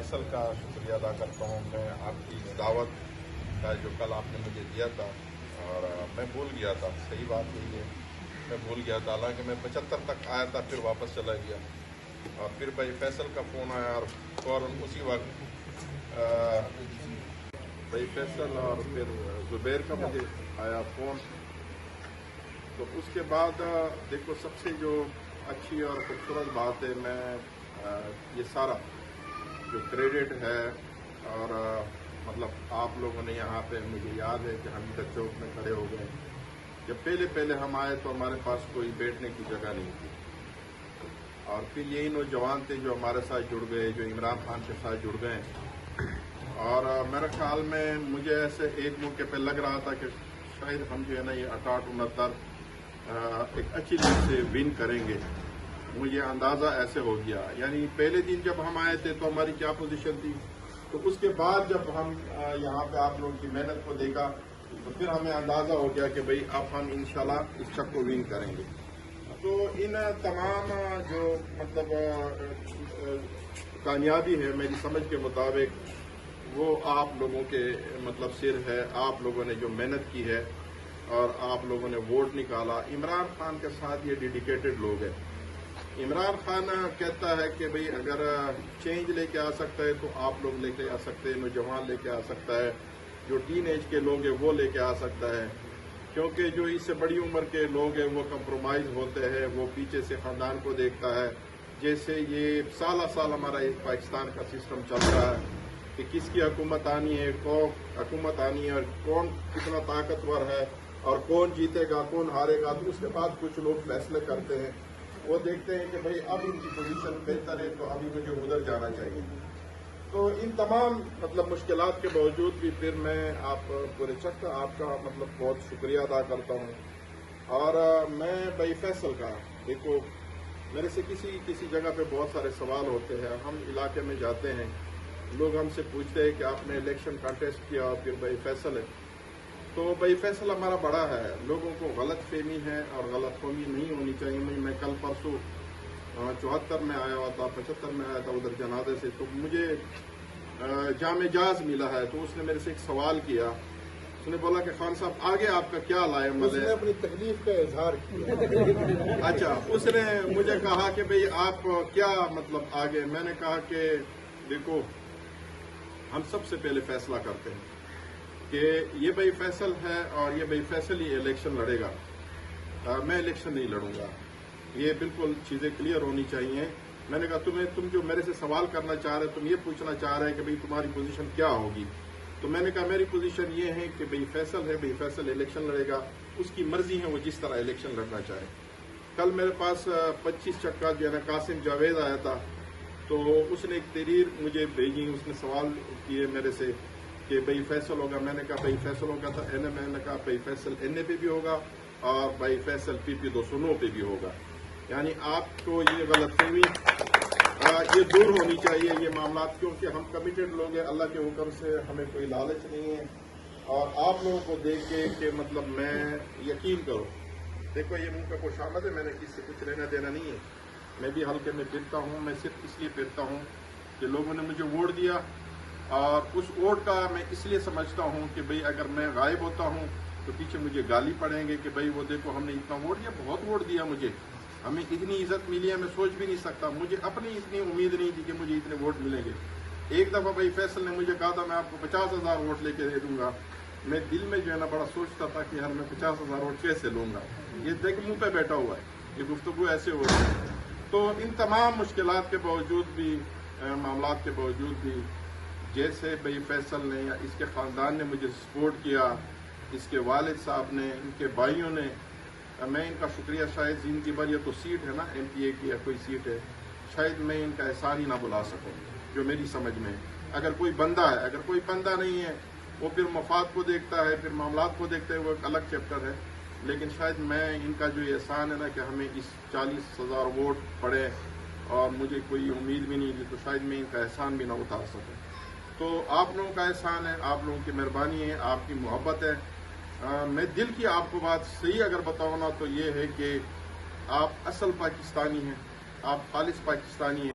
فیصل کا شکریہ ادا کرتا ہوں. میں آپ کی دعوت کا جو کل آپ نے مجھے دیا تھا اور میں بھول گیا تھا. صحیح بات یہی ہے، میں بھول گیا تھا. حالانکہ میں 75 تک آیا تھا، پھر واپس چلا گیا اور پھر بھائی فیصل کا فون آیا اور فوراً اسی وقت بھائی فیصل اور پھر زبیر کا مجھے آیا فون. تو اس کے بعد دیکھو سب سے جو اچھی اور خوبصورت بات ہے، میں یہ سارا جو کریڈٹ ہے اور مطلب آپ لوگوں نے یہاں پہ، مجھے یاد ہے کہ ہم ادھر چوک میں کھڑے ہو گئے. جب پہلے ہم آئے تو ہمارے پاس کوئی بیٹھنے کی جگہ نہیں تھی اور پھر یہی نوجوان تھے جو ہمارے ساتھ جڑ گئے، جو عمران خان کے ساتھ جڑ گئے. اور میرے خیال میں مجھے ایسے ایک موقع پہ لگ رہا تھا کہ شاید ہم جو ہے نا یہ 68-69 ایک اچھی طرح سے ون کریں گے. مجھے اندازہ ایسے ہو گیا. یعنی پہلے دن جب ہم آئے تھے تو ہماری کیا پوزیشن تھی، تو اس کے بعد جب ہم یہاں پہ آپ لوگوں کی محنت کو دیکھا تو پھر ہمیں اندازہ ہو گیا کہ بھئی اب ہم انشاءاللہ اس چک کو ون کریں گے. تو ان تمام جو مطلب کامیابی ہے میری سمجھ کے مطابق وہ آپ لوگوں کے مطلب سر ہے. آپ لوگوں نے جو محنت کی ہے اور آپ لوگوں نے ووٹ نکالا. عمران خان کے ساتھ یہ ڈیڈیکیٹڈ لوگ ہیں. عمران خان کہتا ہے کہ بھئی اگر چینج لے کے آ سکتا ہے تو آپ لوگ لے کے آ سکتے ہیں، نوجوان لے کے آ سکتا ہے، جو ٹین ایج کے لوگ ہیں وہ لے کے آ سکتا ہے. کیونکہ جو اس سے بڑی عمر کے لوگ ہیں وہ کمپرومائز ہوتے ہیں، وہ پیچھے سے خاندان کو دیکھتا ہے. جیسے یہ سالہ سال ہمارا ایک پاکستان کا سسٹم چل رہا ہے کہ کس کی حکومت آنی ہے، کون حکومت آنی ہے اور کون کتنا طاقتور ہے اور کون جیتے گا کون ہارے گا. تو اس کے بعد کچھ لوگ فیصلے کرتے ہیں، وہ دیکھتے ہیں کہ بھئی اب ان کی پوزیشن بہتر ہے تو ابھی مجھے ادھر جانا چاہیے. تو ان تمام مطلب مشکلات کے باوجود بھی پھر میں آپ پورے چک کا آپ کا مطلب بہت شکریہ ادا کرتا ہوں. اور میں بھائی فیصل کا دیکھو میرے سے کسی جگہ پہ بہت سارے سوال ہوتے ہیں. ہم علاقے میں جاتے ہیں، لوگ ہم سے پوچھتے ہیں کہ آپ نے الیکشن کانٹیسٹ کیا اور پھر بھائی فیصل ہے. تو بھائی فیصل ہمارا بڑا ہے. لوگوں کو غلط فہمی ہے اور غلط فہمی نہیں ہونی چاہیے. میں کل پرسوں 74 میں آیا ہوا تھا، 75 میں آیا تھا ادھر جنازے سے. تو مجھے جامع جاز ملا ہے. تو اس نے میرے سے ایک سوال کیا. اس نے بولا کہ خان صاحب آگے آپ کا کیا لائے عمل ہے؟ اس نے اپنی تکلیف کا اظہار کیا. اچھا، اس نے مجھے کہا کہ بھئی آپ کیا مطلب آگے. میں نے کہا کہ دیکھو ہم سب سے پہلے فیصلہ کرتے ہیں کہ یہ بھائی فیصل ہے اور یہ بھائی فیصل ہی الیکشن لڑے گا. میں الیکشن نہیں لڑوں گا. یہ بالکل چیزیں کلیئر ہونی چاہیے. میں نے کہا تم جو میرے سے سوال کرنا چاہ رہے تم یہ پوچھنا چاہ رہے کہ بھئی تمہاری پوزیشن کیا ہوگی. تو میں نے کہا میری پوزیشن یہ ہے کہ بھئی فیصل ہے، بھئی فیصل الیکشن لڑے گا. اس کی مرضی ہے وہ جس طرح الیکشن لڑنا چاہے. کل میرے پاس 25 چکا جو ہے نا قاسم جاوید آیا تھا. تو اس نے ایک تحریر مجھے بھیجی. اس نے سوال کیے میرے سے کہ بھئی فیصل ہوگا. میں نے کہا بھئی فیصل ہوگا تو میں نے کہا بھئی فیصل این اے پہ بھی ہوگا اور بھئی فیصل PP 209 پہ بھی ہوگا. یعنی آپ کو یہ غلط فہمی یہ دور ہونی چاہیے یہ معاملات، کیونکہ ہم کمیٹڈ لوگ ہیں. اللہ کے حکم سے ہمیں کوئی لالچ نہیں ہے. اور آپ لوگوں کو دیکھ کے کہ مطلب میں یقین کرو، دیکھو یہ منہ پہ خوشامد ہے، میں نے کسی سے کچھ لینا دینا نہیں ہے. میں بھی حلقے میں پھرتا ہوں. میں صرف اس لیے پھرتا ہوں کہ لوگوں نے مجھے ووٹ دیا اور اس ووٹ کا میں اس لیے سمجھتا ہوں کہ بھئی اگر میں غائب ہوتا ہوں تو پیچھے مجھے گالی پڑیں گے کہ بھئی وہ دیکھو ہم نے اتنا ووٹ دیا، بہت ووٹ دیا مجھے، ہمیں اتنی عزت ملی ہے میں سوچ بھی نہیں سکتا. مجھے اپنی اتنی امید نہیں تھی کہ مجھے اتنے ووٹ ملیں گے. ایک دفعہ بھائی فیصل نے مجھے کہا تھا میں آپ کو 50,000 ووٹ لے کے دے دوں گا. میں دل میں جو ہے نا بڑا سوچتا تھا کہ یار میں 50,000 ووٹ کیسے لوں گا. یہ دیکھ منہ پہ بیٹھا ہوا ہے، یہ گفتگو ایسے ہو رہی ہے. تو ان تمام مشکلات کے باوجود بھی، معاملات کے باوجود بھی، جیسے بھئی فیصل نے یا اس کے خاندان نے مجھے سپورٹ کیا، اس کے والد صاحب نے، ان کے بھائیوں نے، میں ان کا شکریہ شاید زندگی بھر، یہ تو سیٹ ہے نا MPA کی یا کوئی سیٹ ہے، شاید میں ان کا احسان ہی نہ بلا سکوں جو میری سمجھ میں. اگر کوئی بندہ ہے، اگر کوئی بندہ نہیں ہے وہ پھر مفاد کو دیکھتا ہے، پھر معاملات کو دیکھتے ہیں، وہ ایک الگ چیپٹر ہے. لیکن شاید میں ان کا جو احسان ہے نا کہ ہمیں اس 40,000 ووٹ پڑے اور مجھے کوئی امید بھی نہیں تھی، تو شاید میں ان کا احسان بھی نہ اتار سکوں. تو آپ لوگوں کا احسان ہے، آپ لوگوں کی مہربانی ہے، آپ کی محبت ہے. میں دل کی آپ کو بات صحیح اگر بتاؤں نا تو یہ ہے کہ آپ اصل پاکستانی ہیں، آپ خالص پاکستانی ہیں.